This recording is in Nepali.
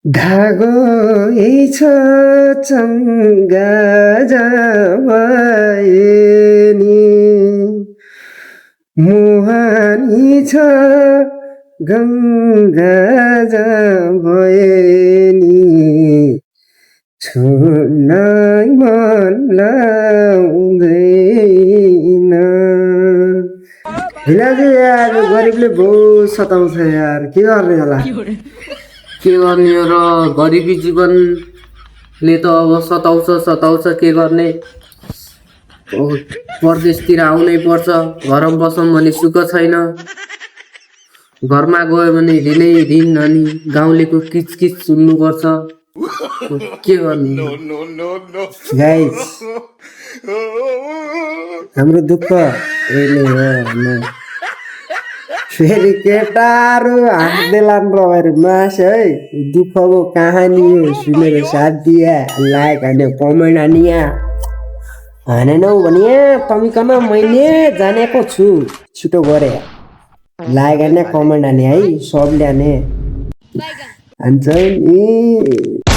धागो यही छ चङ्गा भए नि मुहानी छ गङ्गा भए नि छुनै मन लाउँदैन भिनाजु यार गरिबले बहुत सताउँछ यार के गर्ने होला के गर्ने हो र गरिबी जीवनले त अब सताउँछ के गर्ने परदेशतिर आउनै पर्छ घरमा बसौँ भने सुख छैन घरमा गयो भने दिनै दिन अनि गाउँलेको किचकिच सुन्नुपर्छ के गर्ने गाइस हाम्रो दुःख यही हो होइन फेरि केटाहरू हाँस्दैलान् रमाइलो मास है दुःखको कहानी हो सुनेर साथ दिया लाइक हान्यो कमेन्ट हानिया हानेनौ भने तमिकन मैले जानेको छु छिटो गरे लाइक हान्ने कमेन्ट हाने है सबले हाने हान्छ नि